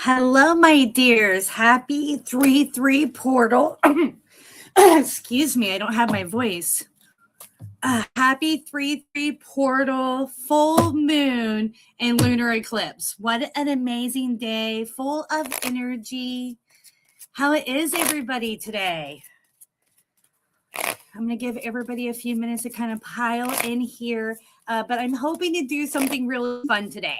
Hello, my dears. Happy 3-3 portal. Excuse me, I don't have my voice. Happy 3-3 portal, full moon, and lunar eclipse. What an amazing day, full of energy. How is everybody today? I'm going to give everybody a few minutes to kind of pile in here, but I'm hoping to do something really fun today.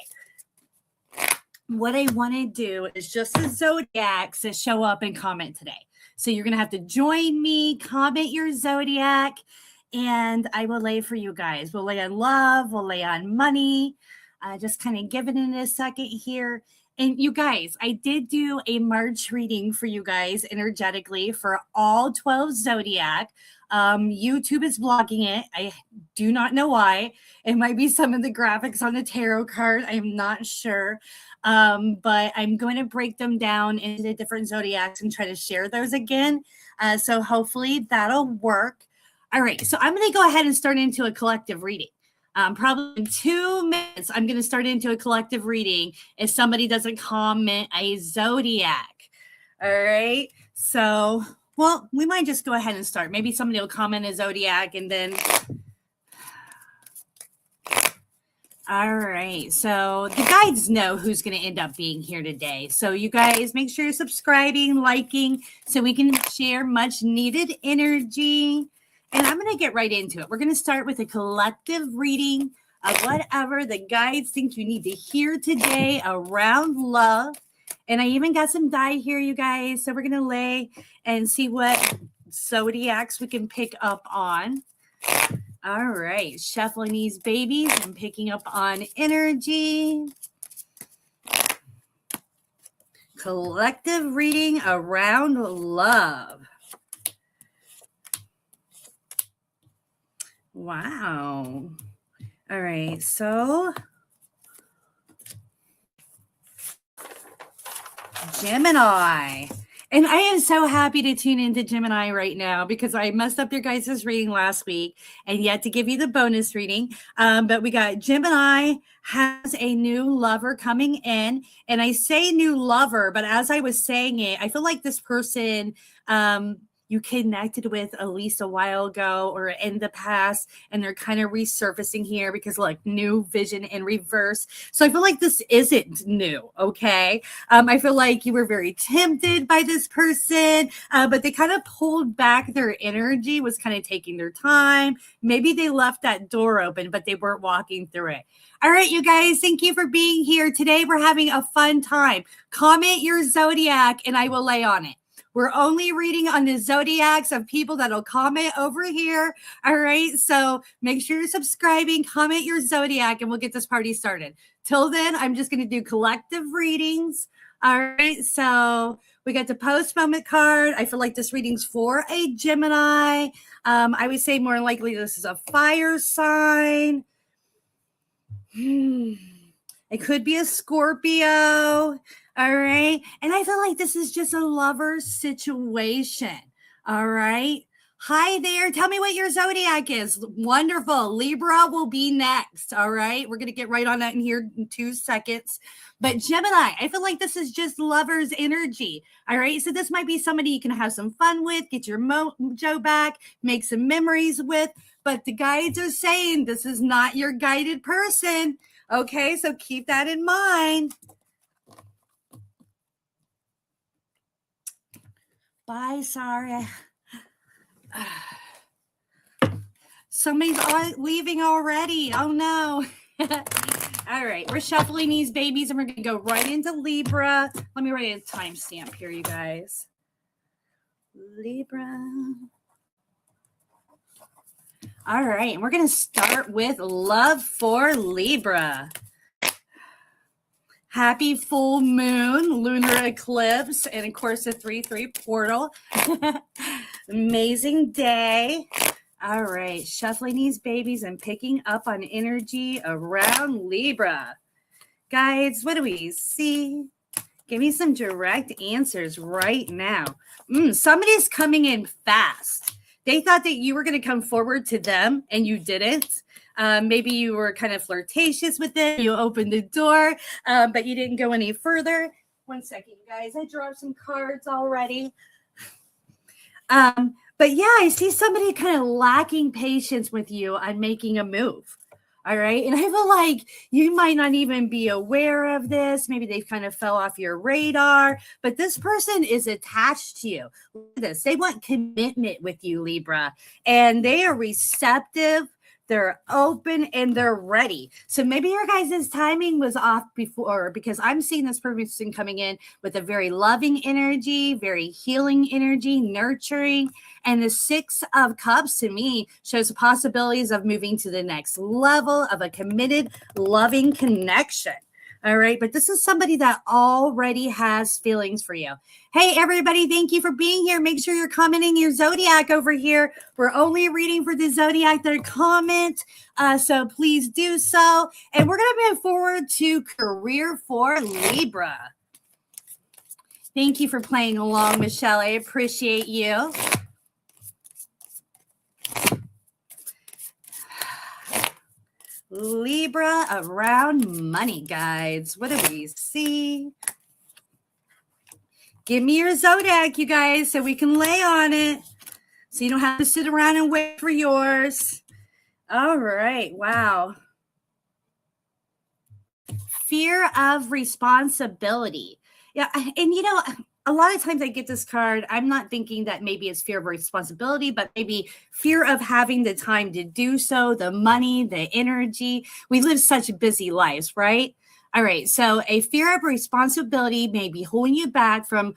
What I want to do is just the Zodiacs that show up and comment today. So you're going to have to join me, comment your Zodiac, and I will lay for you guys. We'll lay on love, we'll lay on money, just kind of give it in a second here. And you guys, I did do a March reading for you guys energetically for all 12 Zodiac. YouTube is blocking it. I do not know why. It might be some of the graphics on the tarot card. I'm not sure. But I'm going to break them down into the different Zodiacs and try to share those again. So hopefully that'll work. All right. So I'm going to go ahead and start into a collective reading. Probably in 2 minutes, I'm going to start into a collective reading if somebody doesn't comment a Zodiac. All right. So, well, we might just go ahead and start. Maybe somebody will comment a Zodiac and then... All right. So the guides know who's going to end up being here today. So you guys make sure you're subscribing, liking, so we can share much needed energy. And I'm going to get right into it. We're going to start with a collective reading of whatever the guides think you need to hear today around love. And I even got some die here, you guys. So we're going to lay and see what Zodiacs we can pick up on. All right, shuffling these babies and picking up on energy. Collective reading around love. Wow. All right, so Gemini. And I am so happy to tune into Gemini right now because I messed up your guys' reading last week and yet to give you the bonus reading. But we got Gemini has a new lover coming in. And I say new lover, but as I was saying it, I feel like this person you connected with at least a while ago or in the past, and they're kind of resurfacing here because like new vision in reverse. So I feel like this isn't new, okay? I feel like you were very tempted by this person, but they kind of pulled back their energy, was kind of taking their time. Maybe they left that door open, but they weren't walking through it. All right, you guys, thank you for being here. Today we're having a fun time. Comment your Zodiac and I will lay on it. We're only reading on the Zodiacs of people that'll comment over here. All right. So make sure you're subscribing, comment your Zodiac, and we'll get this party started. Till then, I'm just going to do collective readings. All right. So we got the post moment card. I feel like this reading's for a Gemini. I would say more likely this is a fire sign. It could be a Scorpio. All right. And I feel like this is just a lover situation. All right. Hi there. Tell me what your Zodiac is. Wonderful. Libra will be next. All right. We're going to get right on that in here in 2 seconds. But Gemini, I feel like this is just lover's energy. All right. So this might be somebody you can have some fun with, get your mojo back, make some memories with. But the guides are saying this is not your guided person. Okay. So keep that in mind. Bye, sorry. Somebody's leaving already. Oh, no. All right. We're shuffling these babies, and we're going to go right into Libra. Let me write a timestamp here, you guys. Libra. All right. And we're going to start with love for Libra. Happy full moon, lunar eclipse, and of course the 3-3 portal. Amazing day. All right, shuffling these babies and picking up on energy around Libra. Guys, what do we see? Give me some direct answers right now. Somebody's coming in fast. They thought that you were going to come forward to them and you didn't. Maybe you were kind of flirtatious with it. You opened the door, but you didn't go any further. 1 second, you guys. I drew up some cards already. But yeah, I see somebody kind of lacking patience with you on making a move. All right. And I feel like you might not even be aware of this. Maybe they kind of fell off your radar, but this person is attached to you. Look at this. They want commitment with you, Libra, and they are receptive. They're open and they're ready. So maybe your guys' timing was off before, because I'm seeing this person coming in with a very loving energy, very healing energy, nurturing. And the 6 of Cups to me shows the possibilities of moving to the next level of a committed, loving connection. All right. But this is somebody that already has feelings for you. Hey, everybody. Thank you for being here. Make sure you're commenting your Zodiac over here. We're only reading for the Zodiac that comment. So please do so. And we're going to move forward to career for Libra. Thank you for playing along, Michelle. I appreciate you. Libra around money, guides. What do we see? Give me your Zodiac, you guys, so we can lay on it. So you don't have to sit around and wait for yours. All right. Wow. Fear of responsibility. Yeah. And you know, a lot of times I get this card, I'm not thinking that maybe it's fear of responsibility, but maybe fear of having the time to do so, the money, the energy. We live such busy lives, right? All right. So a fear of responsibility may be holding you back from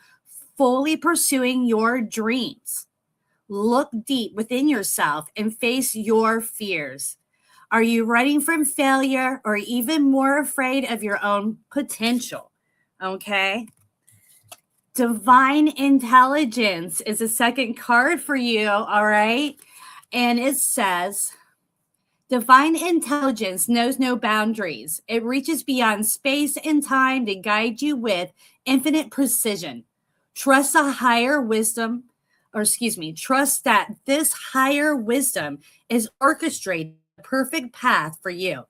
fully pursuing your dreams. Look deep within yourself and face your fears. Are you running from failure or even more afraid of your own potential? Okay. Divine intelligence is a second card for you, all right? And it says, divine intelligence knows no boundaries. It reaches beyond space and time to guide you with infinite precision. Trust a higher wisdom, trust that this higher wisdom is orchestrating the perfect path for you,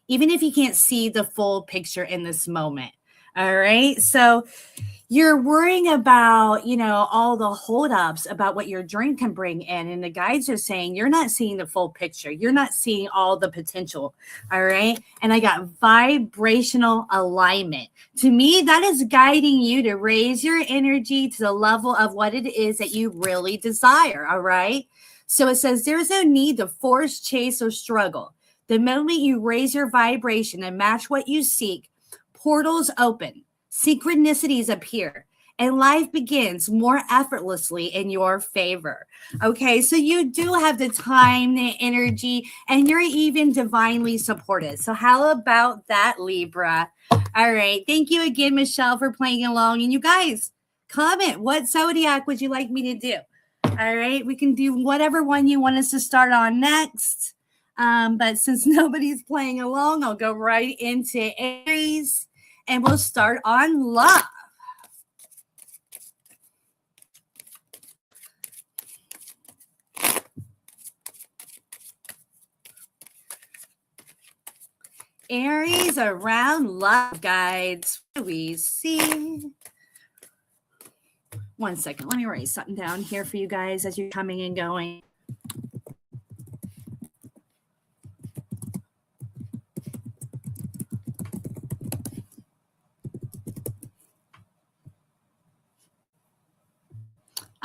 even if you can't see the full picture in this moment. All right. So you're worrying about, all the holdups about what your dream can bring in. And the guides are saying you're not seeing the full picture. You're not seeing all the potential. All right. And I got vibrational alignment. To me, that is guiding you to raise your energy to the level of what it is that you really desire. All right. So it says there's no need to force, chase, or struggle. The moment you raise your vibration and match what you seek, portals open. Synchronicities appear and life begins more effortlessly in your favor. Okay, so you do have the time, the energy, and you're even divinely supported. So how about that, Libra? All right, thank you again, Michelle, for playing along. And you guys, comment, what Zodiac would you like me to do? All right, we can do whatever one you want us to start on next. But since nobody's playing along, I'll go right into Aries. And we'll start on love. Aries around love, guides. What do we see? 1 second. Let me write something down here for you guys as you're coming and going.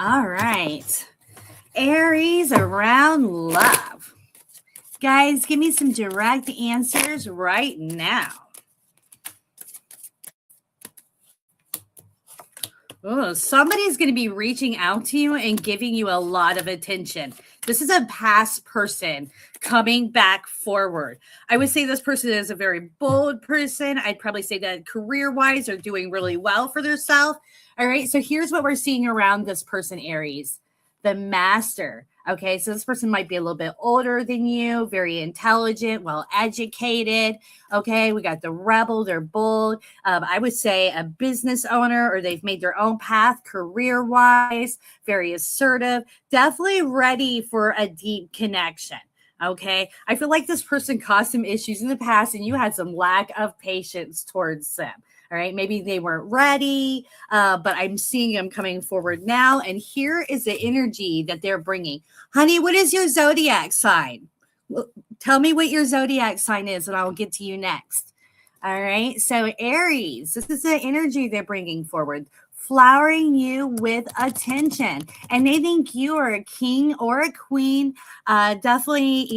All right. Aries around love. Guys, give me some direct answers right now. Oh, somebody's going to be reaching out to you and giving you a lot of attention. This is a past person coming back forward. I would say this person is a very bold person. I'd probably say that career-wise, they're doing really well for themselves. All right, so here's what we're seeing around this person, Aries. The Master. Okay, so this person might be a little bit older than you, very intelligent, well-educated. Okay, we got the Rebel, they're bold. I would say a business owner, or they've made their own path career-wise, very assertive, definitely ready for a deep connection. Okay, I feel like this person caused some issues in the past and you had some lack of patience towards them. All right. Maybe they weren't ready, but I'm seeing them coming forward now. And here is the energy that they're bringing. Honey, what is your zodiac sign? Tell me what your zodiac sign is, and I'll get to you next. All right. So Aries, this is the energy they're bringing forward, flowering you with attention. And they think you are a king or a queen. Definitely,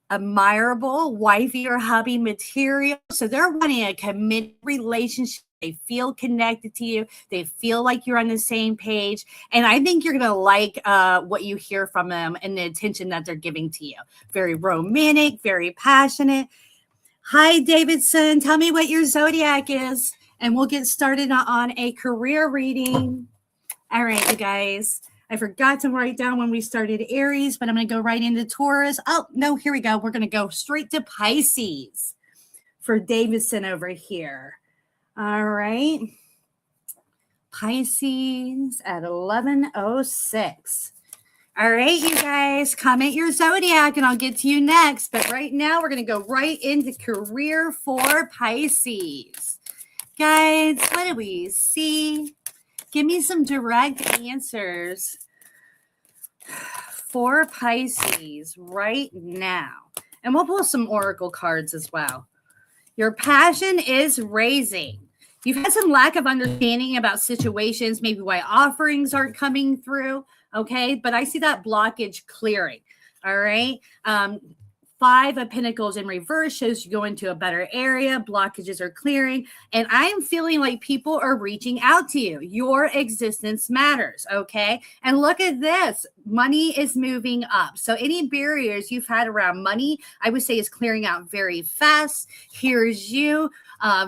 admirable wifey or hubby material. So they're wanting a committed relationship. They feel connected to you. They feel like you're on the same page. And I think you're going to like what you hear from them and the attention that they're giving to you. Very romantic, very passionate. Hi, Davidson. Tell me what your zodiac is, and we'll get started on a career reading. All right, you guys. I forgot to write down when we started Aries, but I'm going to go right into Taurus. Oh, no, here we go. We're going to go straight to Pisces for Davidson over here. All right. Pisces at 11:06. All right, you guys, comment your zodiac and I'll get to you next. But right now, we're going to go right into career for Pisces. Guys, what do we see? Give me some direct answers for Pisces right now. And we'll pull some oracle cards as well. Your passion is raising. You've had some lack of understanding about situations, maybe why offerings aren't coming through. Okay, but I see that blockage clearing. All right. 5 of Pentacles in reverse shows you go into a better area. Blockages are clearing. And I am feeling like people are reaching out to you. Your existence matters. Okay. And look at this. Money is moving up. So any barriers you've had around money, I would say is clearing out very fast. Here's you.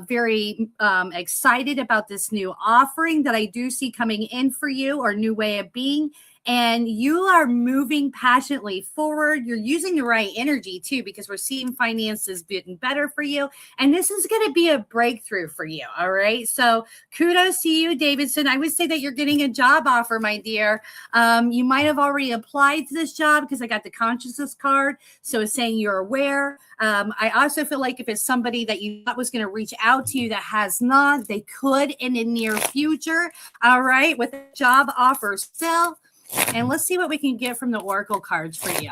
Very excited about this new offering that I do see coming in for you, or new way of being. And you are moving passionately forward. You're using the right energy too, because we're seeing finances getting better for you. And this is going to be a breakthrough for you. All right. So kudos to you, Davidson. I would say that you're getting a job offer, my dear. You might have already applied to this job because I got the consciousness card. So it's saying you're aware. I also feel like if it's somebody that you thought was going to reach out to you that has not, they could in the near future. All right. With a job offer still. And let's see what we can get from the oracle cards for you.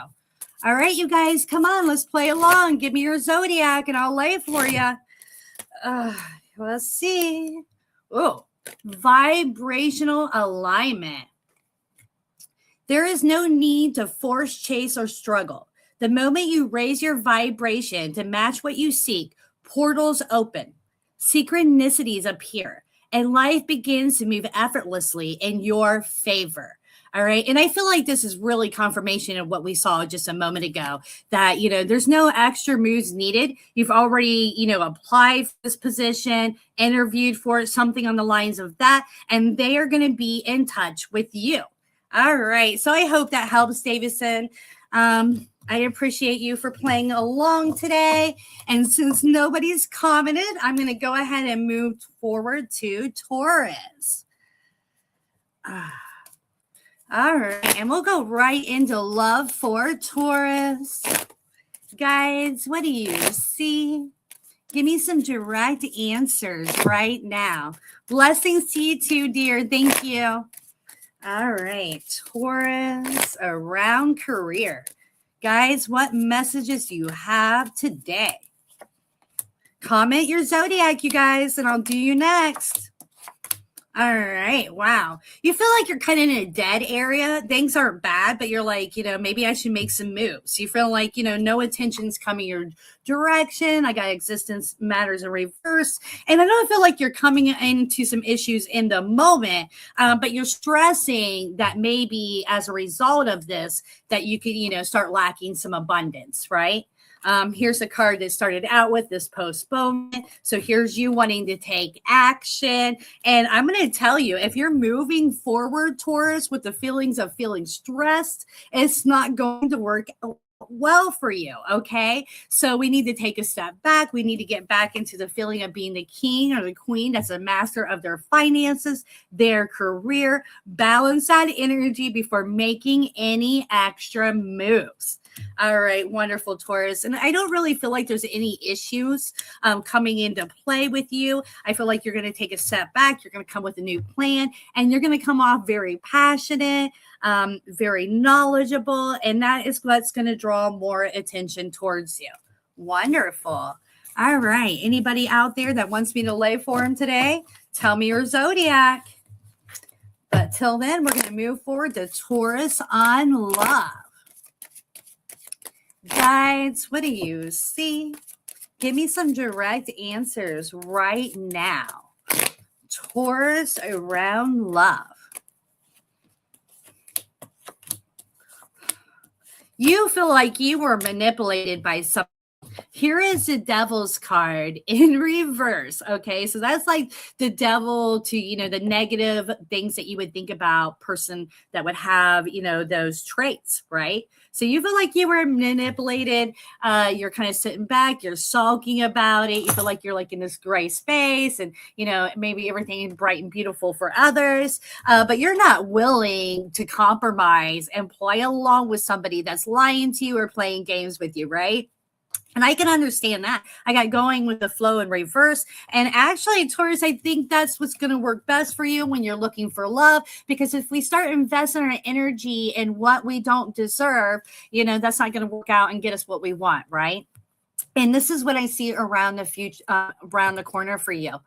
All right, you guys, come on, let's play along. Give me your zodiac and I'll lay for you. Let's see. Oh, vibrational alignment. There is no need to force, chase, or struggle. The moment you raise your vibration to match what you seek, portals open, synchronicities appear, and life begins to move effortlessly in your favor. All right. And I feel like this is really confirmation of what we saw just a moment ago, that, there's no extra moves needed. You've already, applied for this position, interviewed for it, something on the lines of that, and they are going to be in touch with you. All right. So I hope that helps, Davidson. I appreciate you for playing along today. And since nobody's commented, I'm going to go ahead and move forward to Taurus. All right, and we'll go right into love for Taurus. Guys, what do you see? Give me some direct answers right now. Blessings to you too, dear. Thank you. All right, Taurus around career. Guys, what messages do you have today? Comment your zodiac, you guys, and I'll do you next. All right. Wow. You feel like you're kind of in a dead area. Things aren't bad, but you're like, maybe I should make some moves. You feel like, no attention's coming your direction. I got existence matters in reverse. And I don't feel like you're coming into some issues in the moment, but you're stressing that maybe as a result of this, that you could, start lacking some abundance, right? Here's a card that started out with this postponement. So here's you wanting to take action. And I'm going to tell you, if you're moving forward, Taurus, with the feelings of feeling stressed, it's not going to work well for you. Okay. So we need to take a step back. We need to get back into the feeling of being the king or the queen that's a master of their finances, their career, balance that energy before making any extra moves. All right, wonderful, Taurus. And I don't really feel like there's any issues coming into play with you. I feel like you're going to take a step back. You're going to come with a new plan, and you're going to come off very passionate, very knowledgeable, and that is what's going to draw more attention towards you. Wonderful. All right. Anybody out there that wants me to lay for him today? Tell me your zodiac. But till then, we're going to move forward to Taurus on love. Guides, what do you see? Give me some direct answers right now. Taurus around love. You feel like you were manipulated by someone. Here is the devil's card in reverse. Okay. So that's like the devil to, the negative things that you would think about person that would have, those traits, right? So you feel like you were manipulated. You're kind of sitting back. You're sulking about it. You feel like you're like in this gray space and, maybe everything is bright and beautiful for others. But you're not willing to compromise and play along with somebody that's lying to you or playing games with you, right? And I can understand that. I got going with the flow in reverse. And actually, Taurus, I think that's what's going to work best for you when you're looking for love. Because if we start investing our energy in what we don't deserve, that's not going to work out and get us what we want, right? And this is what I see around the future, around the corner for you.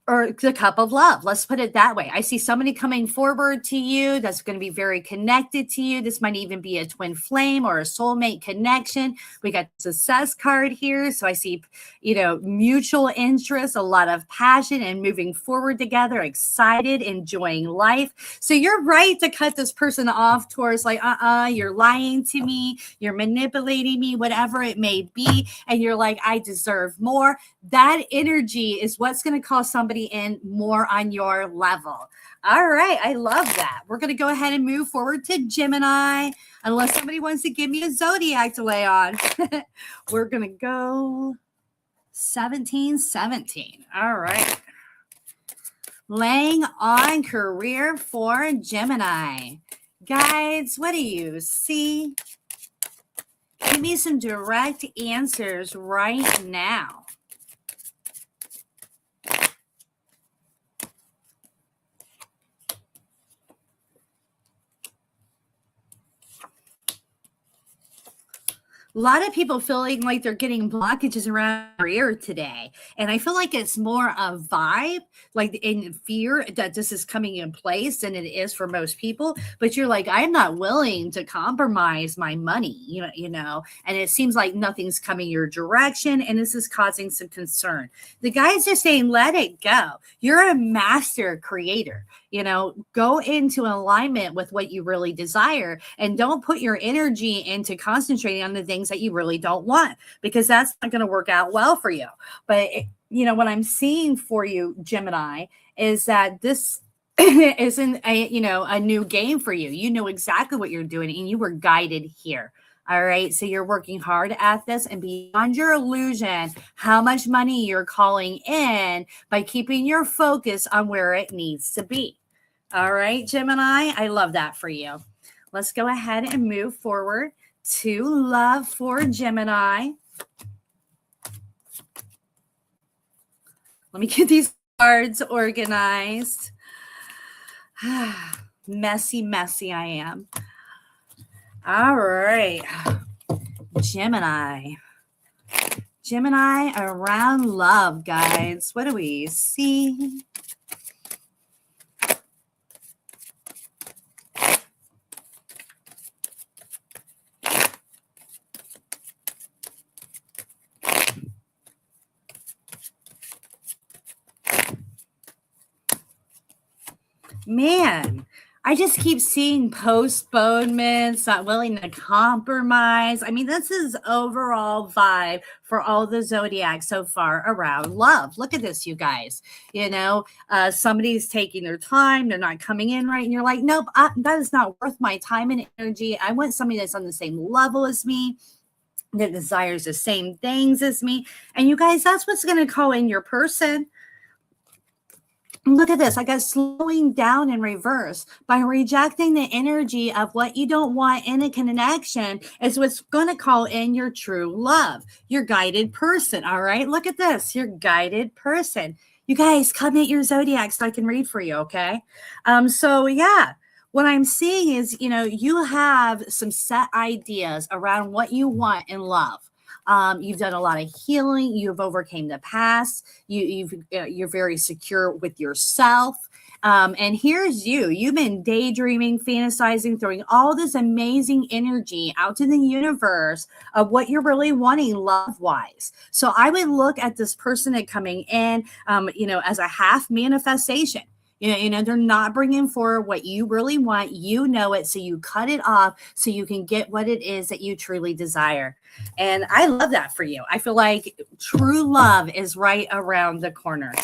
Or the cup of love. Let's put it that way. I see somebody coming forward to you that's going to be very connected to you. This might even be a twin flame or a soulmate connection. We got the success card here. So I see, mutual interest, a lot of passion and moving forward together, excited, enjoying life. So you're right to cut this person off towards like, you're lying to me. You're manipulating me, whatever it may be. And you're like, I deserve more. That energy is what's going to cause somebody in more on your level. All right. I love that. We're going to go ahead and move forward to Gemini, unless somebody wants to give me a zodiac to lay on. We're going to go 1717. All right. Laying on career for Gemini. Guides, what do you see? Give me some direct answers right now. A lot of people feeling like they're getting blockages around career today. And I feel like it's more a vibe, like in fear that this is coming in place than it is for most people. But you're like, I'm not willing to compromise my money, and it seems like nothing's coming your direction. And this is causing some concern. The guys are saying, let it go. You're a master creator. Go into alignment with what you really desire and don't put your energy into concentrating on the things that you really don't want, because that's not going to work out well for you. But what I'm seeing for you, Gemini, is that this isn't a new game for you. You know exactly what you're doing and you were guided here. All right. So you're working hard at this, and beyond your illusion, how much money you're calling in by keeping your focus on where it needs to be. All right, Gemini, I love that for you. Let's go ahead and move forward to love for Gemini. Let me get these cards organized. Messy I am. All right, Gemini. Gemini around love, guys. What do we see? Man, I just keep seeing postponements, not willing to compromise. I mean, this is overall vibe for all the zodiacs so far around love. Look at this, you guys. Somebody's taking their time. They're not coming in right. And you're like, nope, that is not worth my time and energy. I want somebody that's on the same level as me, that desires the same things as me. And you guys, that's what's going to call in your person. Look at this. I got slowing down in reverse. By rejecting the energy of what you don't want in a connection is what's going to call in your true love, your guided person. All right. Look at this. Your guided person. You guys comment your zodiac so I can read for you. Okay. So yeah, what I'm seeing is, you have some set ideas around what you want in love. You've done a lot of healing. You've overcame the past. You're very secure with yourself. And here's you. You've been daydreaming, fantasizing, throwing all this amazing energy out to the universe of what you're really wanting love-wise. So I would look at this person that coming in, as a half manifestation. They're not bringing forward what you really want. You know it, so you cut it off so you can get what it is that you truly desire. And I love that for you. I feel like true love is right around the corner.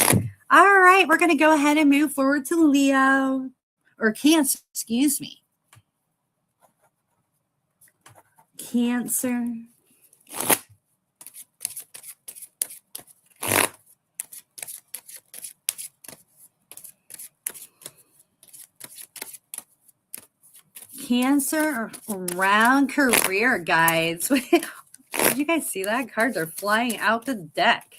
All right, we're going to go ahead and move forward to Leo or Cancer, excuse me. Cancer. Cancer around career, guys. Did you guys see that? Cards are flying out the deck.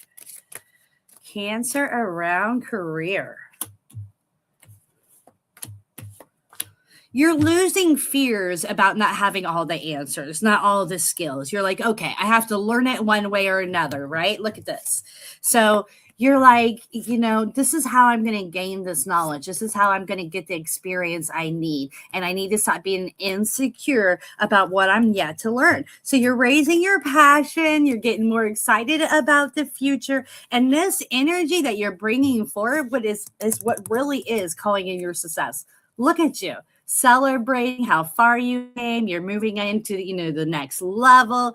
Cancer around career. You're losing fears about not having all the answers, not all the skills. You're like, okay, I have to learn it one way or another, right? Look at this. So you're like, this is how I'm going to gain this knowledge. This is how I'm going to get the experience I need. And I need to stop being insecure about what I'm yet to learn. So you're raising your passion. You're getting more excited about the future. And this energy that you're bringing forward is what really is calling in your success. Look at you. Celebrating how far you came. You're moving into the next level.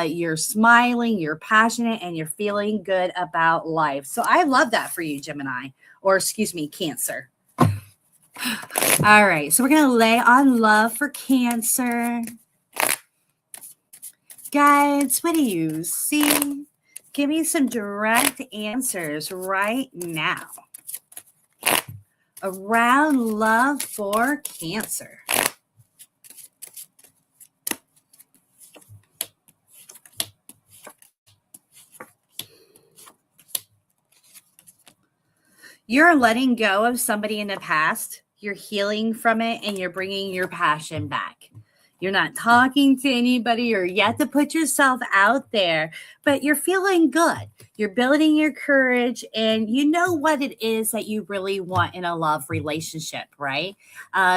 You're smiling, you're passionate, and you're feeling good about life. So I love that for you, Gemini, or excuse me, Cancer. All right, so we're gonna lay on love for Cancer. Guys, what do you see? Give me some direct answers right now around love for Cancer. You're letting go of somebody in the past. You're healing from it and you're bringing your passion back. You're not talking to anybody or yet to put yourself out there, but you're feeling good. You're building your courage and you know what it is that you really want in a love relationship, right?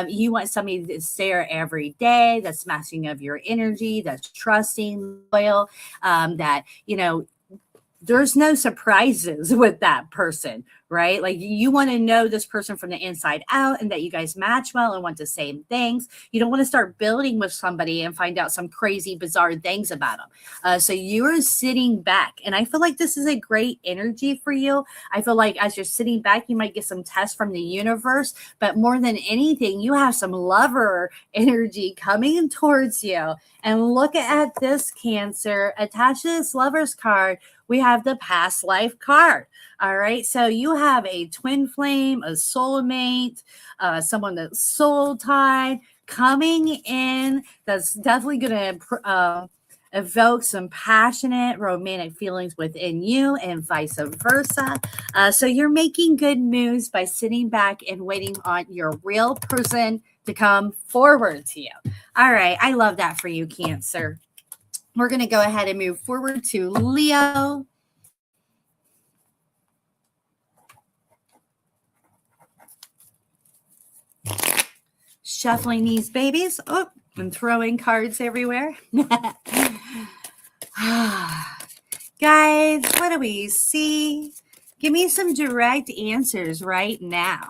You want somebody that's there every day, that's matching of your energy, that's trusting, loyal, that, there's no surprises with that person, right? Like you want to know this person from the inside out and that you guys match well and want the same things. You don't want to start building with somebody and find out some crazy, bizarre things about them. So you're sitting back. And I feel like this is a great energy for you. I feel like as you're sitting back, you might get some tests from the universe. But more than anything, you have some lover energy coming towards you. And look at this, Cancer. Attached to this lover's card, we have the past life card. All right. So you have a twin flame, a soulmate, someone that's soul tied coming in. That's definitely going to evoke some passionate romantic feelings within you and vice versa. So you're making good moves by sitting back and waiting on your real person to come forward to you. All right. I love that for you, Cancer. We're going to go ahead and move forward to Leo. Shuffling these babies. Oh, I'm throwing cards everywhere. Guys, what do we see? Give me some direct answers right now.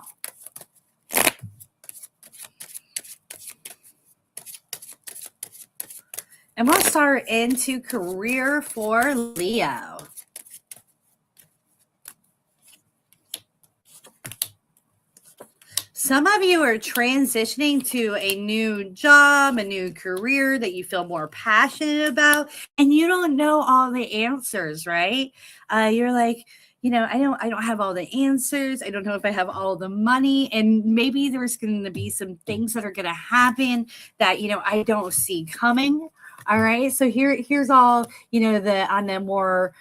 And we'll start into career for Leo. Some of you are transitioning to a new job, a new career that you feel more passionate about, and you don't know all the answers, right? You're like, I don't have all the answers. I don't know if I have all the money, and maybe there's going to be some things that are going to happen that, I don't see coming. All right. So here's all, on the more,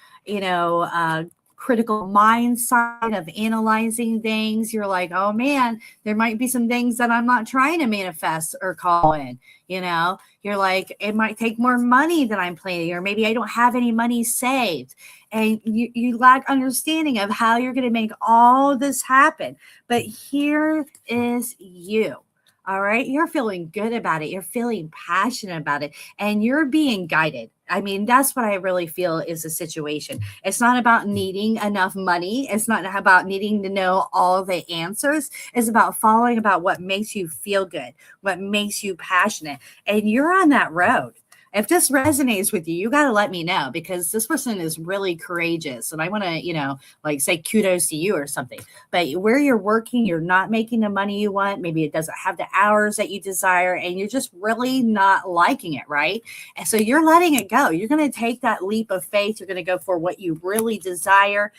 critical mind side of analyzing things. You're like, oh man, there might be some things that I'm not trying to manifest or call in. You're like, it might take more money than I'm planning, or maybe I don't have any money saved. And you lack understanding of how you're going to make all this happen. But here is you. All right. You're feeling good about it. You're feeling passionate about it, and you're being guided. I mean, that's what I really feel is the situation. It's not about needing enough money. It's not about needing to know all the answers. It's about following about what makes you feel good, what makes you passionate. And you're on that road. If this resonates with you, you got to let me know, because this person is really courageous. And I want to, like say kudos to you or something. But where you're working, you're not making the money you want. Maybe it doesn't have the hours that you desire, and you're just really not liking it, right? And so you're letting it go. You're going to take that leap of faith. You're going to go for what you really desire.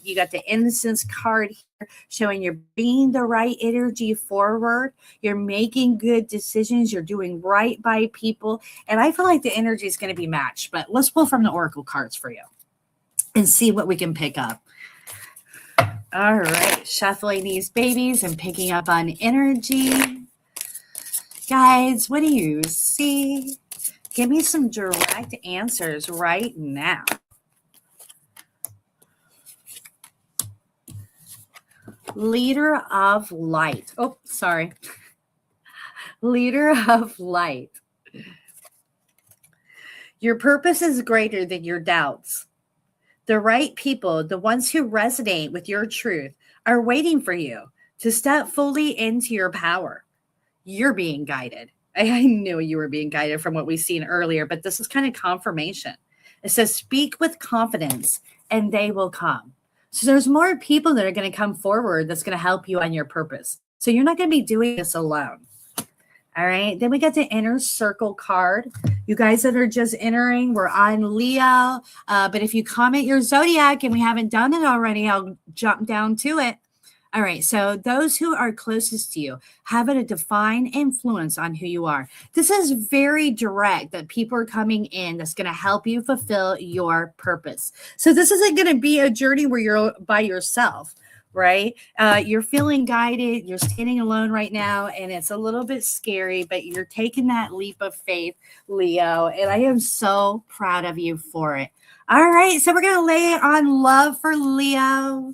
You got the innocence card here, showing you're bringing the right energy forward. You're making good decisions. You're doing right by people. And I feel like the energy is going to be matched, but let's pull from the oracle cards for you and see what we can pick up. All right, shuffling these babies and picking up on energy. Guys, what do you see? Give me some direct answers right now. Leader of light. Oh, sorry. Leader of light. Your purpose is greater than your doubts. The right people, the ones who resonate with your truth, are waiting for you to step fully into your power. You're being guided. I knew you were being guided from what we've seen earlier, but this is kind of confirmation. It says, speak with confidence and they will come. So there's more people that are going to come forward that's going to help you on your purpose. So you're not going to be doing this alone. All right. Then we got the inner circle card. You guys that are just entering, we're on Leo. But if you comment your zodiac and we haven't done it already, I'll jump down to it. All right. So those who are closest to you have a defined influence on who you are. This is very direct that people are coming in that's going to help you fulfill your purpose. So this isn't going to be a journey where you're by yourself. Right? You're feeling guided. You're standing alone right now, and it's a little bit scary, but you're taking that leap of faith, Leo, and I am so proud of you for it. All right, so we're going to lay it on love for Leo.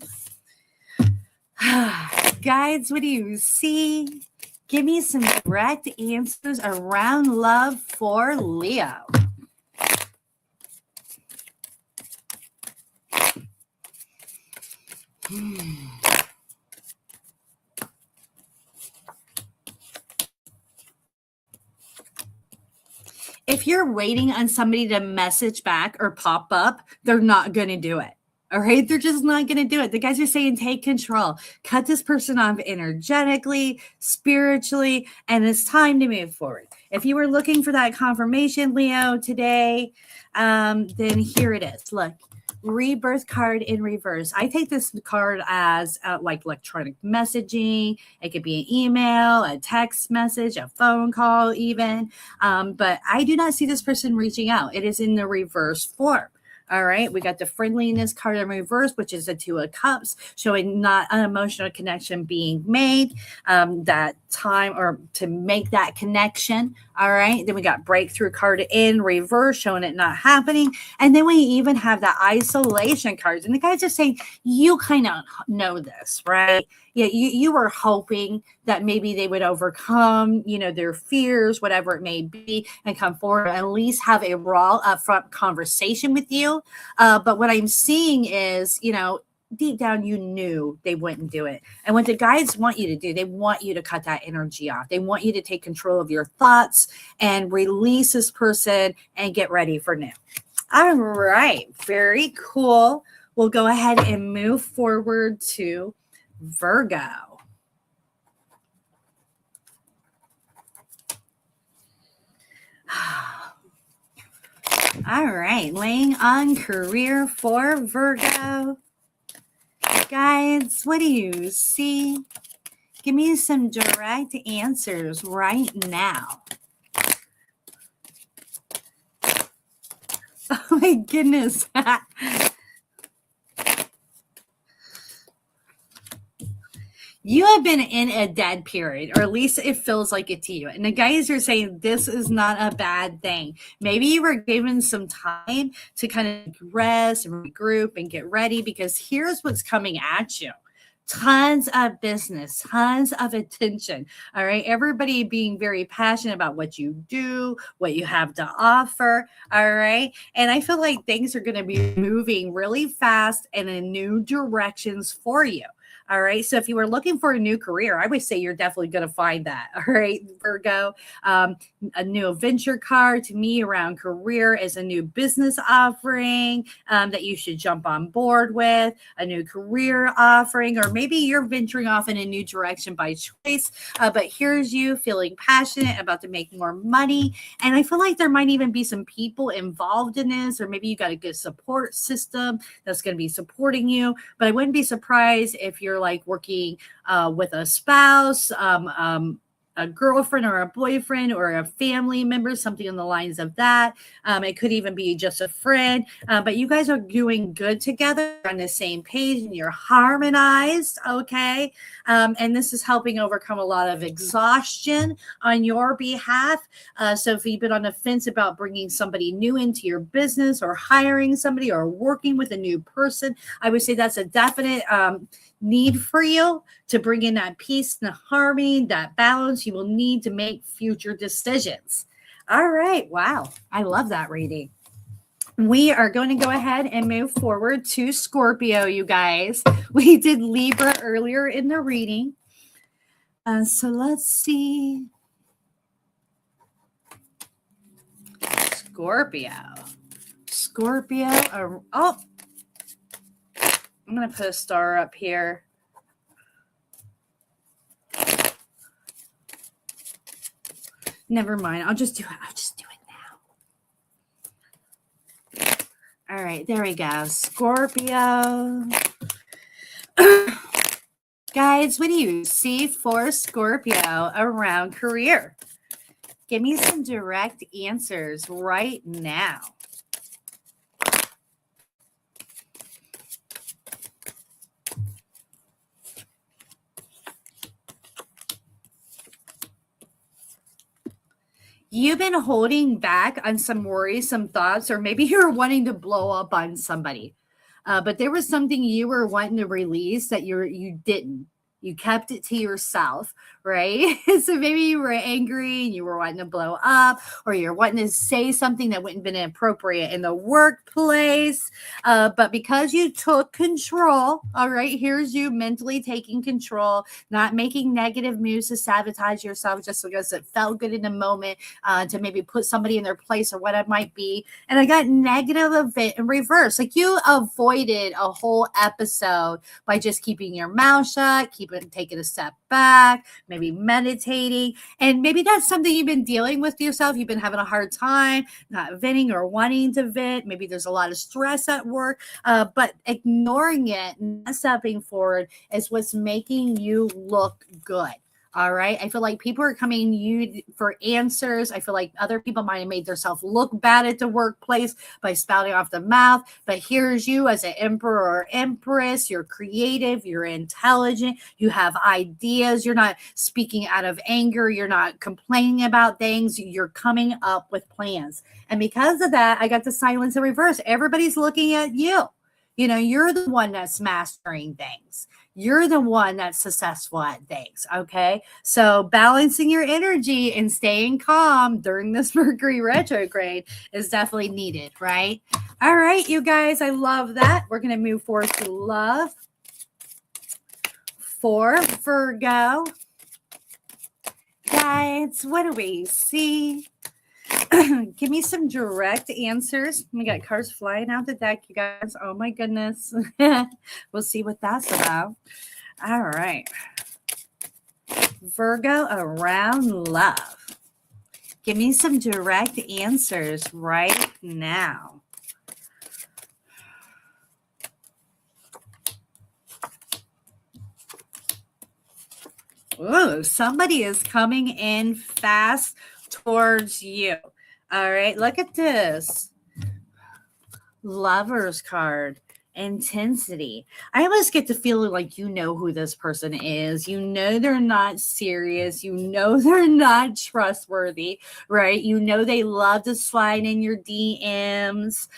Guides, what do you see? Give me some direct answers around love for Leo. If you're waiting on somebody to message back or pop up, they're not going to do it. All right. They're just not going to do it. The guys are saying, take control, cut this person off energetically, spiritually, and it's time to move forward. If you were looking for that confirmation, Leo, today, then here it is. Look. Rebirth card in reverse. I take this card as like electronic messaging. It could be an email, a text message, a phone call even. But I do not see this person reaching out. It is in the reverse form. All right. We got the friendliness card in reverse, which is the Two of Cups, showing not an emotional connection being made, that time or to make that connection. All right. Then we got breakthrough card in reverse, showing it not happening. And then we even have the isolation cards. And the guys are saying, you kind of know this, right? Yeah, you were hoping that maybe they would overcome, their fears, whatever it may be, and come forward and at least have a raw, upfront conversation with you. But what I'm seeing is, deep down, you knew they wouldn't do it. And what the guides want you to do, they want you to cut that energy off. They want you to take control of your thoughts and release this person and get ready for new. All right. Very cool. We'll go ahead and move forward to Virgo. All right, laying on career for Virgo. Guides, what do you see? Give me some direct answers right now. Oh my goodness. You have been in a dead period, or at least it feels like it to you. And the guys are saying this is not a bad thing. Maybe you were given some time to kind of rest and regroup and get ready, because here's what's coming at you. Tons of business, tons of attention. All right. Everybody being very passionate about what you do, what you have to offer. All right. And I feel like things are going to be moving really fast and in new directions for you. All right. So if you were looking for a new career, I would say you're definitely going to find that. All right, Virgo. A new adventure card to me around career is a new business offering that you should jump on board with, a new career offering, or maybe you're venturing off in a new direction by choice. But here's you feeling passionate about to make more money. And I feel like there might even be some people involved in this, or maybe you got a good support system that's going to be supporting you. But I wouldn't be surprised if you're like working with a spouse, a girlfriend or a boyfriend or a family member, something on the lines of that. It could even be just a friend, but you guys are doing good together, on the same page, and you're harmonized. Okay. And this is helping overcome a lot of exhaustion on your behalf. So if you've been on the fence about bringing somebody new into your business, or hiring somebody, or working with a new person, I would say that's a definite need for you to bring in that peace and harmony, that balance you will need to make future decisions. All right. Wow. I love that reading. We are going to go ahead and move forward to Scorpio, you guys. We did Libra earlier in the reading. So let's see. Scorpio. Oh, I'm going to put a star up here. Never mind. I'll just do it now. All right. There we go. Scorpio. Guys, what do you see for Scorpio around career? Give me some direct answers right now. You've been holding back on some worries, some thoughts, or maybe you're wanting to blow up on somebody. But there was something you were wanting to release that you didn't. You kept it to yourself, right? So maybe you were angry and you were wanting to blow up, or you're wanting to say something that wouldn't have been appropriate in the workplace. But because you took control, all right, here's you mentally taking control, not making negative moves to sabotage yourself just because it felt good in the moment, to maybe put somebody in their place or what it might be. And I got negative event in reverse. Like you avoided a whole episode by just keeping your mouth shut, taking a step back, maybe meditating. And maybe that's something you've been dealing with yourself. You've been having a hard time not venting or wanting to vent. Maybe there's a lot of stress at work, but ignoring it, not stepping forward is what's making you look good. All right. I feel like people are coming to you for answers. I feel like other people might have made themselves look bad at the workplace by spouting off the mouth. But here's you as an emperor or empress. You're creative. You're intelligent. You have ideas. You're not speaking out of anger. You're not complaining about things. You're coming up with plans. And because of that, I got the silence in reverse. Everybody's looking at you. You know, you're the one that's mastering things. You're the one that's successful at things, okay? So balancing your energy and staying calm during this Mercury retrograde is definitely needed, right? All right, you guys, I love that. We're going to move forward to love for Virgo. Guys, what do we see? Give me some direct answers. We got cards flying out the deck, you guys. Oh my goodness. We'll see what that's about. All right. Virgo around love. Give me some direct answers right now. Oh, somebody is coming in fast towards you. All right, look at this. Lovers card. Intensity. I almost get the feeling like you know who this person is. You know they're not serious. You know they're not trustworthy, right? You know they love to slide in your DMs,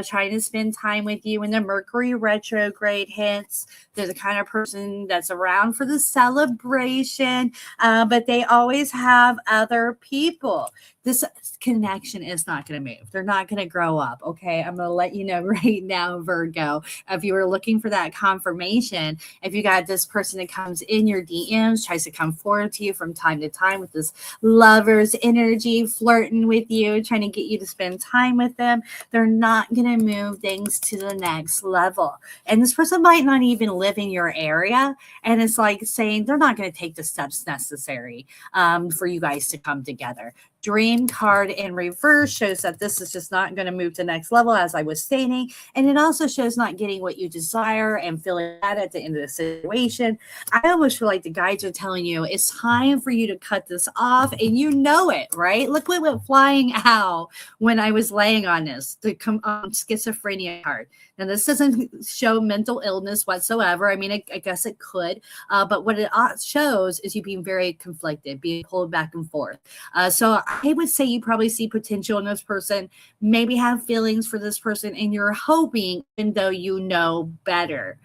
trying to spend time with you when the Mercury retrograde hits. They're the kind of person that's around for the celebration, but they always have other people. This connection is not going to move. They're not going to grow up. Okay. I'm going to let you know right now, Virgo, if you were looking for that confirmation, if you got this person that comes in your DMs, tries to come forward to you from time to time with this lover's energy, flirting with you, trying to get you to spend time with them, they're not going to move things to the next level. And this person might not even live in your area. And it's like saying they're not going to take the steps necessary for you guys to come together. Dream card in reverse shows that this is just not going to move to the next level, as I was stating. And it also shows not getting what you desire and feeling bad at the end of the situation. I almost feel like the guides are telling you it's time for you to cut this off, and you know it, right? Look what went flying out when I was laying on this, the schizophrenia card. Now, this doesn't show mental illness whatsoever. I mean, I guess it could, but what it shows is you being very conflicted, being pulled back and forth. So I would say you probably see potential in this person, maybe have feelings for this person, and you're hoping, even though you know better.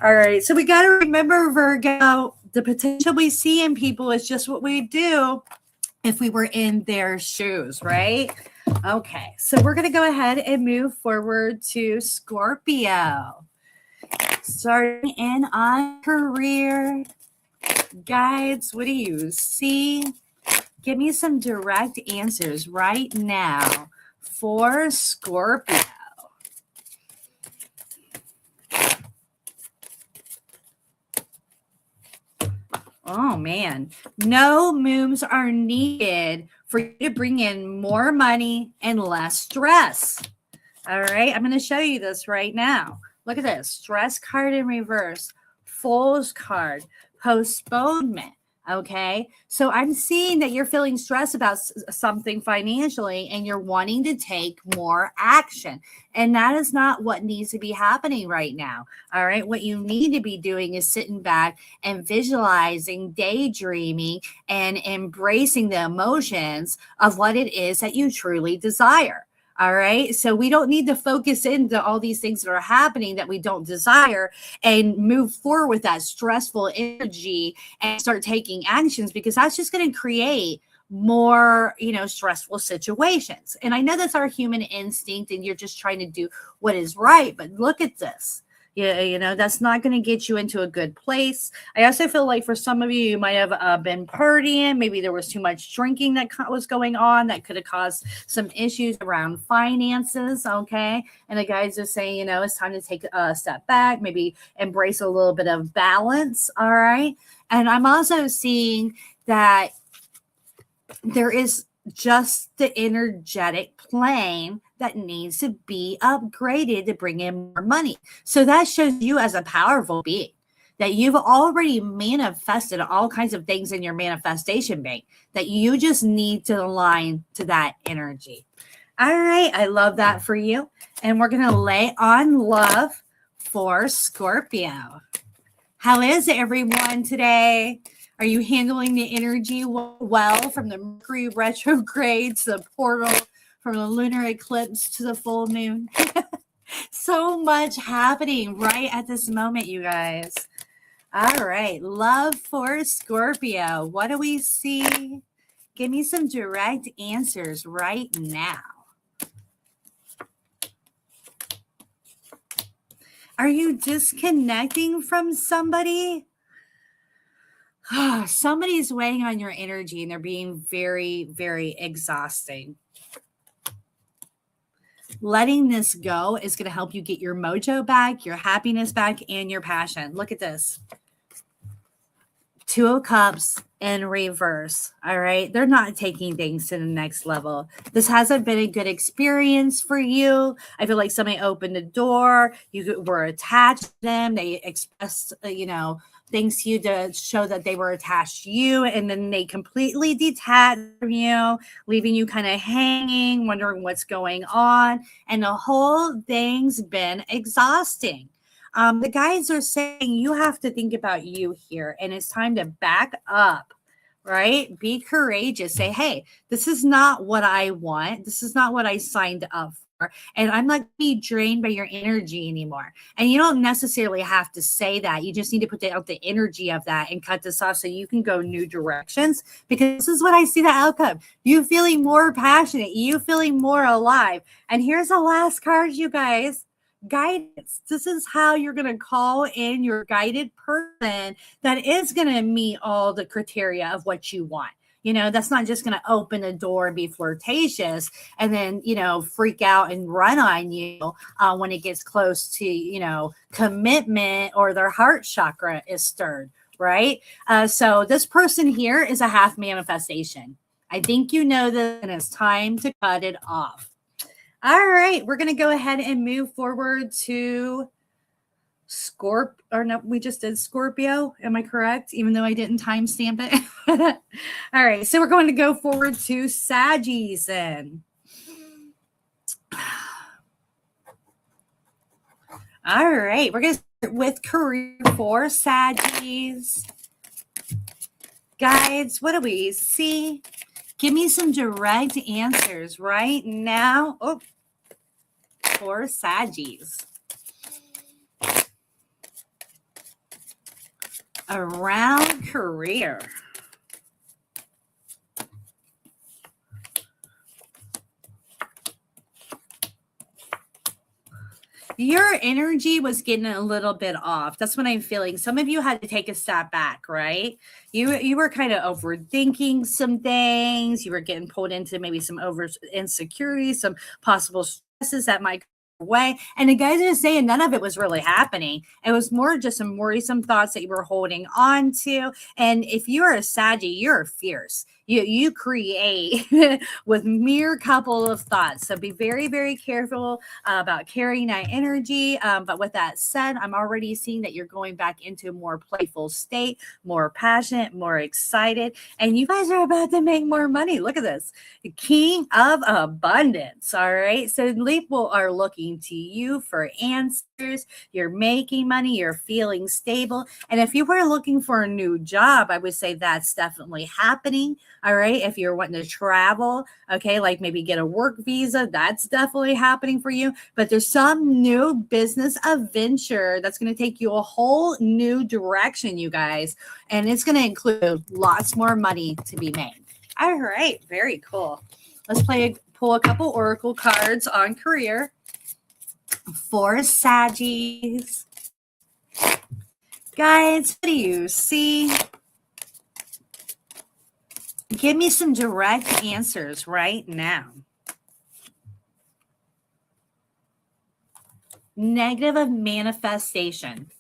All right. So we got to remember, Virgo, the potential we see in people is just what we do if we were in their shoes, right? Okay. So we're going to go ahead and move forward to Scorpio. Starting in on career. Guides, what do you see? Give me some direct answers right now for Scorpio. Oh, man. No moves are needed for you to bring in more money and less stress. All right. I'm going to show you this right now. Look at this. Stress card in reverse. Fool's card. Postponement. Okay. So I'm seeing that you're feeling stressed about something financially and you're wanting to take more action. And that is not what needs to be happening right now. All right. What you need to be doing is sitting back and visualizing, daydreaming, and embracing the emotions of what it is that you truly desire. All right. So we don't need to focus into all these things that are happening that we don't desire and move forward with that stressful energy and start taking actions, because that's just going to create more, stressful situations. And I know that's our human instinct and you're just trying to do what is right. But look at this. Yeah, that's not going to get you into a good place. I also feel like for some of you, you might have been partying. Maybe there was too much drinking that was going on that could have caused some issues around finances. Okay. And the guys are saying, it's time to take a step back, maybe embrace a little bit of balance. All right. And I'm also seeing that there is just the energetic plane that needs to be upgraded to bring in more money. So that shows you as a powerful being, that you've already manifested all kinds of things in your manifestation bank, that you just need to align to that energy. All right. I love that for you. And we're going to lay on love for Scorpio. How is everyone today? Are you handling the energy well, from the Mercury retrograde to the portal, from the lunar eclipse to the full moon? So much happening right at this moment, you guys. All right. Love for Scorpio. What do we see? Give me some direct answers right now. Are you disconnecting from somebody? Somebody's weighing on your energy and they're being very, very exhausting. Letting this go is going to help you get your mojo back, your happiness back, and your passion. Look at this. Two of Cups in reverse. All right. They're not taking things to the next level. This hasn't been a good experience for you. I feel like somebody opened the door. You were attached to them. They expressed, things to you to show that they were attached to you. And then they completely detached from you, leaving you kind of hanging, wondering what's going on. And the whole thing's been exhausting. The guides are saying you have to think about you here, and it's time to back up, right? Be courageous. Say, hey, this is not what I want. This is not what I signed up for. And I'm not be drained by your energy anymore. And you don't necessarily have to say that. You just need to put out the energy of that and cut this off so you can go new directions, because this is what I see the outcome. You feeling more passionate, you feeling more alive. And here's the last card, you guys. Guidance. This is how you're going to call in your guided person that is going to meet all the criteria of what you want. That's not just going to open a door and be flirtatious and then, freak out and run on you when it gets close to, commitment or their heart chakra is stirred, right? So this person here is a half manifestation. I think you know this, and it's time to cut it off. All right, we're going to go ahead and move forward to Scorpio. Or no, we just did Scorpio. Am I correct? Even though I didn't timestamp it. All right, so we're going to go forward to Saggies then. All right, we're going to start with career for Saggies. Guides, what do we see? Give me some direct answers right now. For Saggies. Around career. Your energy was getting a little bit off. That's what I'm feeling. Some of you had to take a step back, right? You were kind of overthinking some things. You were getting pulled into maybe some over insecurity, some possible stresses that might come away. And the guys are saying none of it was really happening. It was more just some worrisome thoughts that you were holding on to. And if you're a Saggy, you're fierce. You create with mere couple of thoughts. So be very, very careful about carrying that energy. But with that said, I'm already seeing that you're going back into a more playful state, more passionate, more excited. And you guys are about to make more money. Look at this. The King of Abundance. All right. So people are looking to you for answers. You're making money. You're feeling stable. And if you were looking for a new job, I would say that's definitely happening. All right. If you're wanting to travel, okay, like maybe get a work visa, that's definitely happening for you. But there's some new business adventure that's going to take you a whole new direction, you guys. And it's going to include lots more money to be made. All right. Very cool. Let's pull a couple oracle cards on career for Saggies. Guys, what do you see? Give me some direct answers right now. Negative of manifestation.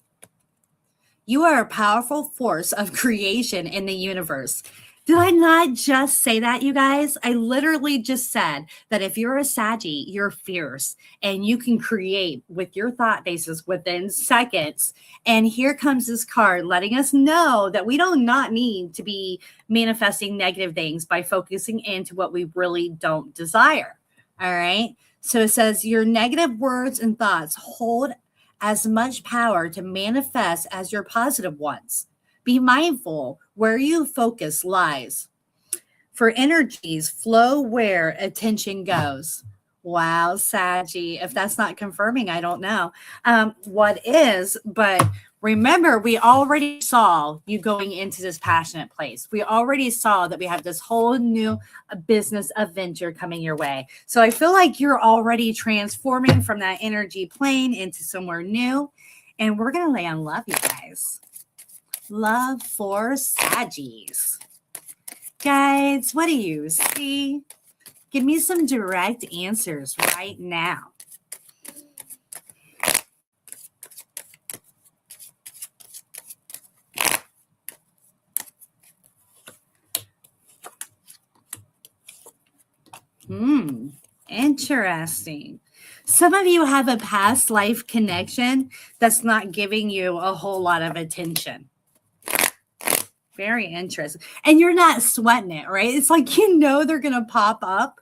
You are a powerful force of creation in the universe. Did I not just say that, you guys? I literally just said that if you're a Saggy, you're fierce and you can create with your thought basis within seconds. And here comes this card letting us know that we do not need to be manifesting negative things by focusing into what we really don't desire. All right. So it says your negative words and thoughts hold as much power to manifest as your positive ones. Be mindful where you focus lies. For energies, flow where attention goes. Wow, Saggy. If that's not confirming, I don't know what is. But remember, we already saw you going into this passionate place. We already saw that we have this whole new business adventure coming your way. So I feel like you're already transforming from that energy plane into somewhere new. And we're going to land love, you guys. Love for Saggies. Guys, what do you see? Give me some direct answers right now. Interesting. Some of you have a past life connection that's not giving you a whole lot of attention. Very interesting. And you're not sweating it, right? It's like, you know, they're going to pop up.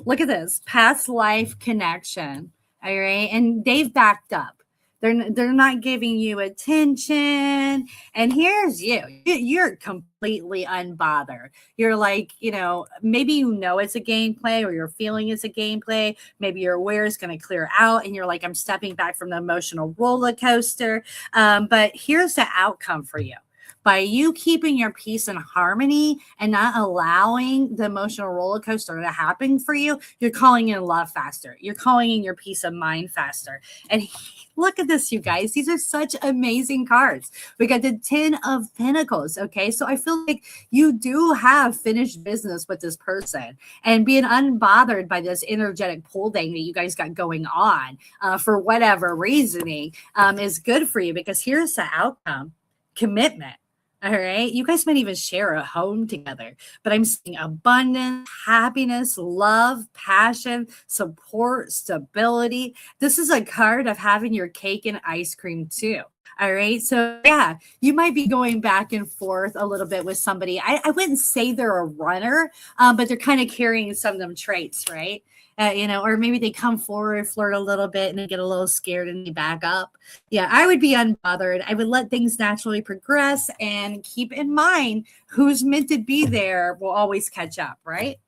Look at this past life connection. All right. And they've backed up. They're not giving you attention. And here's you. You're completely unbothered. You're like, you know, maybe you know it's a gameplay or you're feeling it's a gameplay. Maybe you're aware it's going to clear out and you're like, I'm stepping back from the emotional roller coaster. But here's the outcome for you. By you keeping your peace and harmony and not allowing the emotional roller coaster to happen for you, you're calling in love faster. You're calling in your peace of mind faster. And look at this, you guys. These are such amazing cards. We got the 10 of Pentacles, okay? So I feel like you do have finished business with this person. And being unbothered by this energetic pull thing that you guys got going on for whatever reasoning is good for you, because here's the outcome. Commitment. All right. You guys might even share a home together, but I'm seeing abundance, happiness, love, passion, support, stability. This is a card of having your cake and ice cream too. All right. So yeah, you might be going back and forth a little bit with somebody. I wouldn't say they're a runner, but they're kind of carrying some of them traits, right? You know, or maybe they come forward, flirt a little bit, and they get a little scared and they back up. Yeah, I would be unbothered. I would let things naturally progress and keep in mind who's meant to be there will always catch up, right?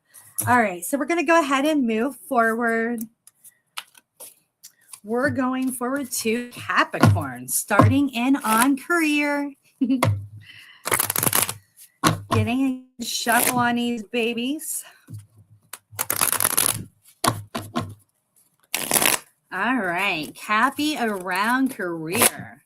All right, so we're going to go ahead and move forward. We're going forward to Capricorn, starting in on career. Getting a shuffle on these babies. All right, Cappy around career.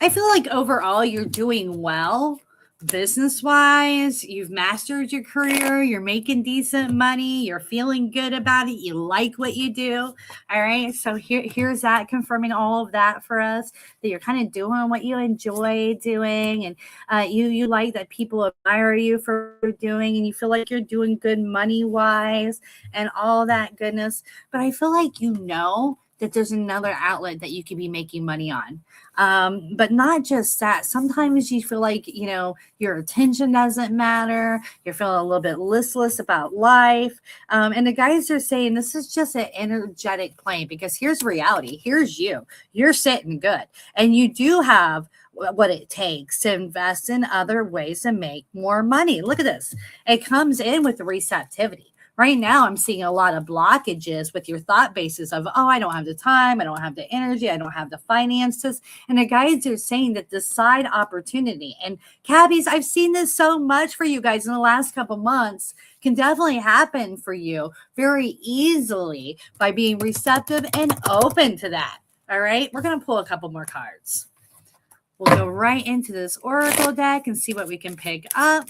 I feel like overall you're doing well business-wise. You've mastered your career. You're making decent money. You're feeling good about it. You like what you do. All right. So here's that confirming all of that for us, that you're kind of doing what you enjoy doing. And you like that people admire you for doing, and you feel like you're doing good money-wise and all that goodness. But I feel like you know that there's another outlet that you could be making money on. But not just that. Sometimes you feel like, you know, your attention doesn't matter. You're feeling a little bit listless about life. And the guys are saying this is just an energetic plane, because here's reality. Here's you. You're sitting good. And you do have what it takes to invest in other ways to make more money. Look at this. It comes in with receptivity. Right now, I'm seeing a lot of blockages with your thought basis of, oh, I don't have the time, I don't have the energy, I don't have the finances. And the guys are saying that the side opportunity, and Cabbies, I've seen this so much for you guys in the last couple months, can definitely happen for you very easily by being receptive and open to that. All right, we're going to pull a couple more cards. We'll go right into this Oracle deck and see what we can pick up.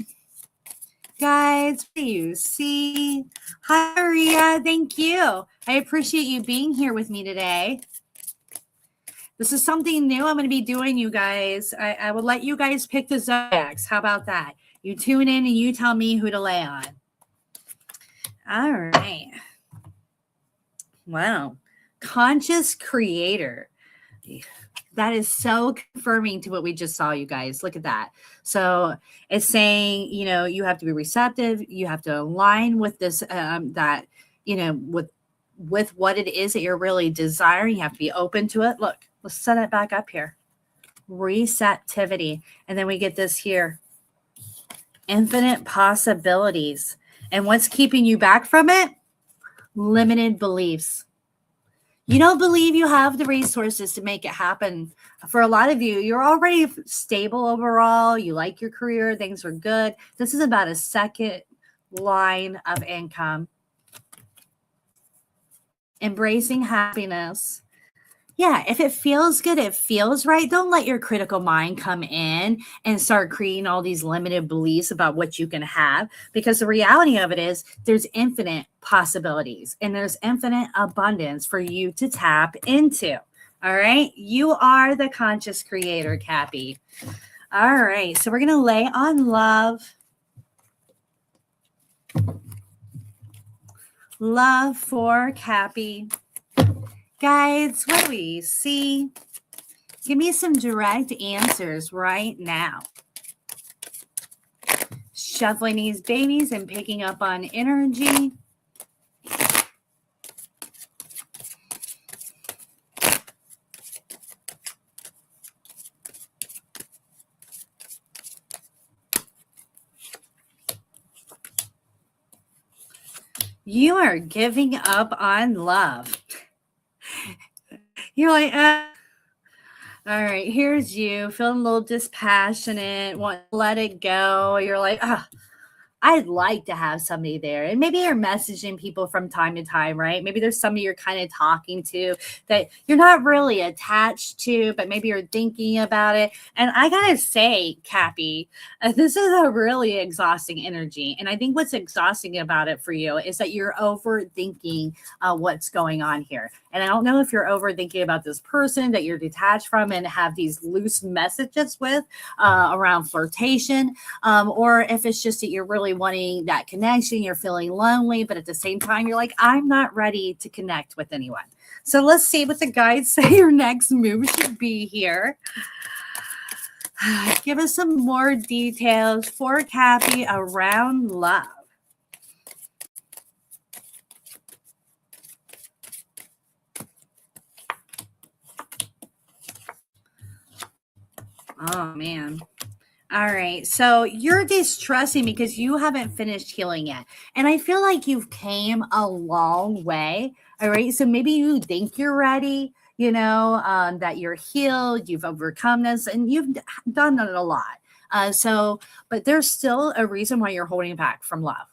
Guys, what do you see? Hi, Maria. Thank you. I appreciate you being here with me today. This is something new I'm going to be doing, you guys. I will let you guys pick the Zodiacs. How about that? You tune in and you tell me who to lay on. All right. Wow. Conscious creator. That is so confirming to what we just saw, you guys. Look at that. So it's saying, you know, you have to be receptive. You have to align with this, that, you know, with what it is that you're really desiring. You have to be open to it. Look, let's set it back up here. Receptivity. And then we get this here. Infinite possibilities. And what's keeping you back from it? Limited beliefs. You don't believe you have the resources to make it happen. For a lot of you, you're already stable overall. You like your career. Things are good. This is about a second line of income. Embracing happiness. Yeah, if it feels good, it feels right. Don't let your critical mind come in and start creating all these limited beliefs about what you can have, because the reality of it is there's infinite possibilities and there's infinite abundance for you to tap into. All right. You are the conscious creator, Cappy. All right. So we're going to lay on love. Love for Cappy. Guides, what do we see? Give me some direct answers right now. Shuffling these babies and picking up on energy. You are giving up on love. You're like, all right, here's you feeling a little dispassionate, want to let it go. You're like, I'd like to have somebody there. And maybe you're messaging people from time to time, right? Maybe there's somebody you're kind of talking to that you're not really attached to, but maybe you're thinking about it. And I got to say, Cappy, this is a really exhausting energy. And I think what's exhausting about it for you is that you're overthinking what's going on here. And I don't know if you're overthinking about this person that you're detached from and have these loose messages with around flirtation, or if it's just that you're really wanting that connection, you're feeling lonely, but at the same time, you're like, I'm not ready to connect with anyone. So let's see what the guides say your next move should be here. Give us some more details for Cappy around love. Oh, man. All right. So you're distrusting because you haven't finished healing yet. And I feel like you've came a long way. All right. So maybe you think you're ready, that you're healed, you've overcome this, and you've done it a lot. But there's still a reason why you're holding back from love.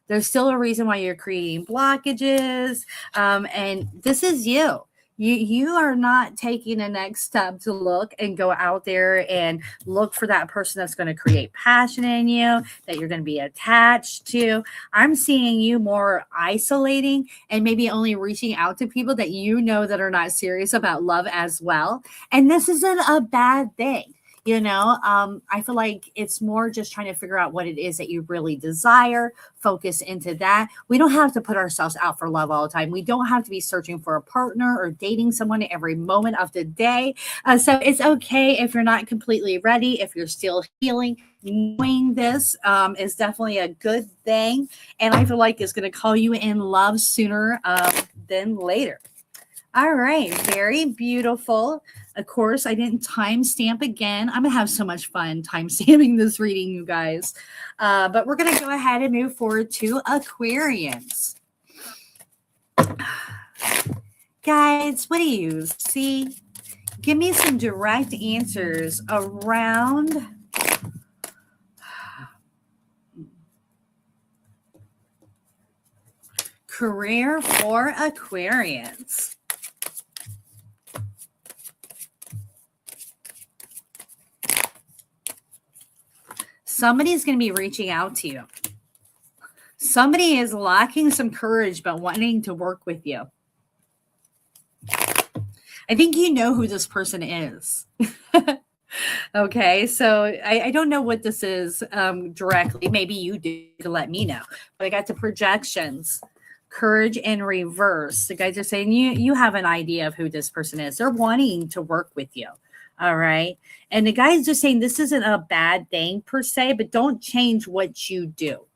There's still a reason why you're creating blockages. And this is you. You are not taking a next step to look and go out there and look for that person that's going to create passion in you, that you're going to be attached to. I'm seeing you more isolating and maybe only reaching out to people that you know that are not serious about love as well. And this isn't a bad thing. I feel like it's more just trying to figure out what it is that you really desire, focus into that. We don't have to put ourselves out for love all the time. We don't have to be searching for a partner or dating someone every moment of the day. So it's okay if you're not completely ready, if you're still healing. Knowing this is definitely a good thing. And I feel like it's going to call you in love sooner than later. All right, very beautiful. Of course, I didn't timestamp again. I'm going to have so much fun timestamping this reading, you guys. But we're going to go ahead and move forward to Aquarians. Guys, what do you see? Give me some direct answers around career for Aquarians. Somebody's going to be reaching out to you. Somebody is lacking some courage but wanting to work with you. I think you know who this person is. Okay, so I don't know what this is directly. Maybe you do to let me know. But I got the projections. Courage in reverse. The guys are saying you have an idea of who this person is. They're wanting to work with you. All right. And the guy is just saying this isn't a bad thing per se, but don't change what you do.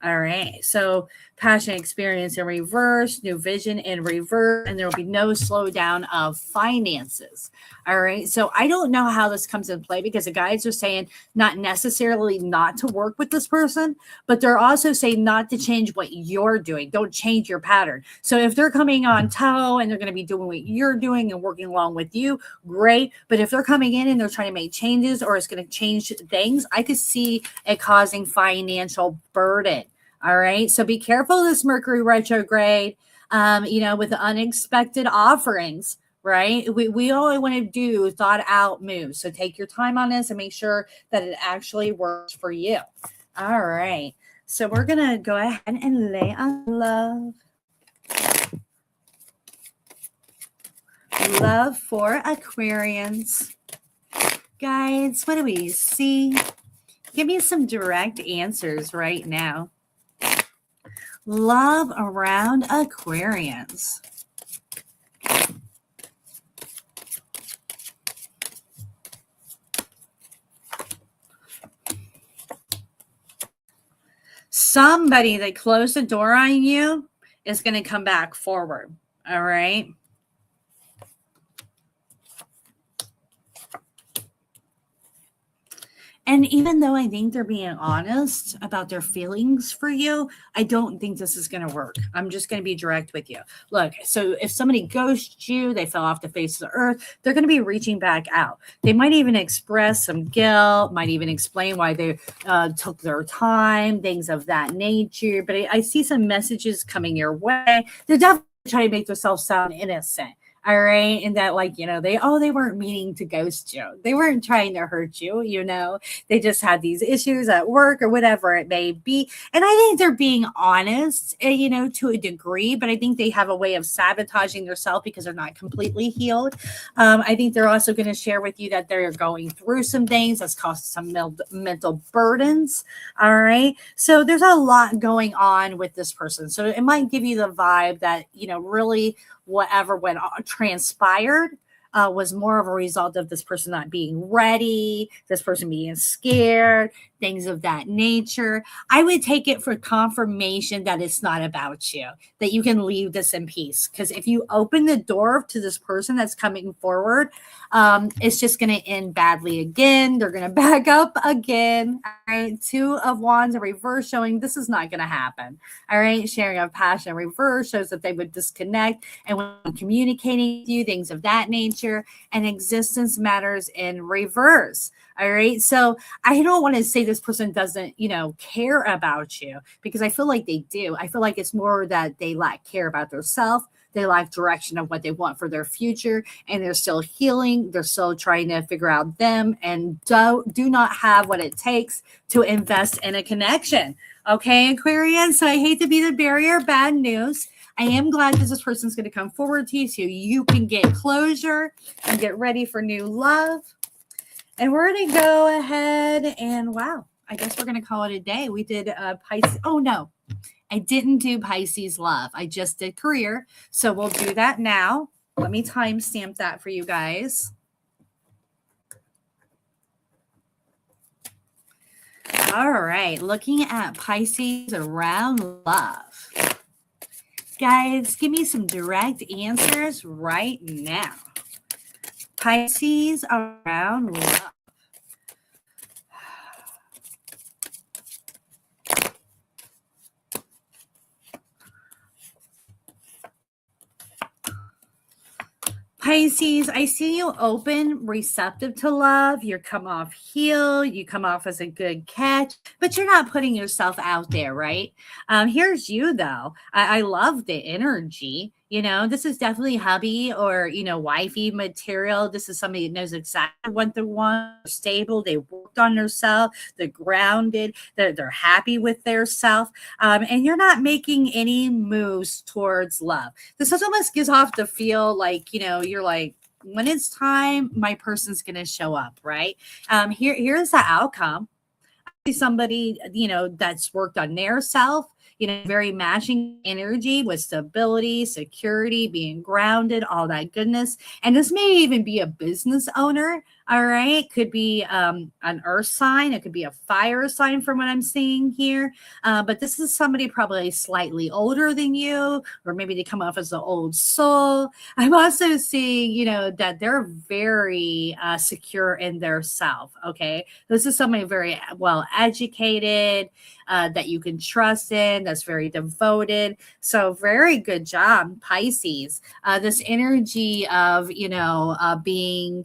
All right. So passion experience in reverse, new vision in reverse, and there will be no slowdown of finances. All right. So I don't know how this comes in play because the guys are saying not necessarily not to work with this person, but they're also saying not to change what you're doing. Don't change your pattern. So if they're coming on toe and they're going to be doing what you're doing and working along with you, great. But if they're coming in and they're trying to make changes or it's going to change things, I could see it causing financial burden. All right. So be careful of this Mercury retrograde, with the unexpected offerings, right? We only want to do thought out moves. So take your time on this and make sure that it actually works for you. All right. So we're going to go ahead and lay on love. Love for Aquarians. Guys, what do we see? Give me some direct answers right now. Love around Aquarians. Somebody that closed the door on you is going to come back forward. All right. And even though I think they're being honest about their feelings for you, I don't think this is going to work. I'm just going to be direct with you. Look, so if somebody ghosts you, they fell off the face of the earth, they're going to be reaching back out. They might even express some guilt, might even explain why they took their time, things of that nature. But I see some messages coming your way. They're definitely trying to make themselves sound innocent. All right. And that, like, they weren't meaning to ghost you. They weren't trying to hurt you. They just had these issues at work or whatever it may be. And I think they're being honest, to a degree, but I think they have a way of sabotaging themselves because they're not completely healed. I think they're also going to share with you that they're going through some things that's caused some mental burdens. All right. So there's a lot going on with this person. So it might give you the vibe that, really whatever transpired was more of a result of this person not being ready, this person being scared, things of that nature. I would take it for confirmation that it's not about you, that you can leave this in peace. Because if you open the door to this person that's coming forward, it's just going to end badly again. They're going to back up again. All right. 2 of Wands in reverse showing this is not going to happen. All right. Sharing of passion in reverse shows that they would disconnect and when communicating with you, things of that nature, and existence matters in reverse. All right. So I don't want to say this person doesn't, care about you, because I feel like they do. I feel like it's more that they lack care about themselves. They lack direction of what they want for their future, and they're still healing. They're still trying to figure out them and do not have what it takes to invest in a connection. Okay, Aquarian. So I hate to be the bearer of bad news. I am glad that this person's going to come forward to you so you can get closure and get ready for new love. And we're going to go ahead and, wow, I guess we're going to call it a day. We did Pisces. Oh, no, I didn't do Pisces love. I just did career. So we'll do that now. Let me timestamp that for you guys. All right. Looking at Pisces around love. Guys, give me some direct answers right now. Pisces around love. Pisces, I see you open, receptive to love. You come off healed. You come off as a good catch, but you're not putting yourself out there, right? Here's you, though. I love the energy. This is definitely hubby or, wifey material. This is somebody that knows exactly what they want. They're stable. They worked on themselves. They're grounded. They're happy with their self. And you're not making any moves towards love. This almost gives off the feel like, you're like, when it's time, my person's going to show up, right? Here's the outcome. Somebody, that's worked on their self, very matching energy with stability, security, being grounded, all that goodness. And this may even be a business owner. All right. Could be an earth sign. It could be a fire sign from what I'm seeing here. But this is somebody probably slightly older than you, or maybe they come off as an old soul. I'm also seeing, that they're very secure in their self. Okay. This is somebody very well educated, that you can trust in, that's very devoted. So very good job, Pisces. This energy of, being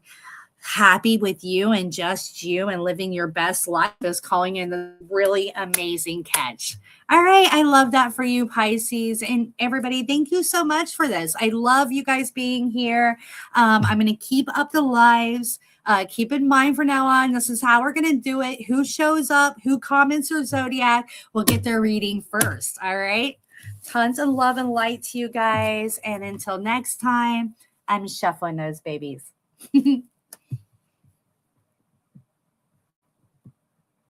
happy with you and just you and living your best life is calling in a really amazing catch. All right. I love that for you, Pisces. And everybody, thank you so much for this. I love you guys being here. I'm going to keep up the lives. Keep in mind from now on, this is how we're going to do it. Who shows up, who comments their Zodiac will get their reading first. All right. Tons of love and light to you guys. And until next time, I'm shuffling those babies.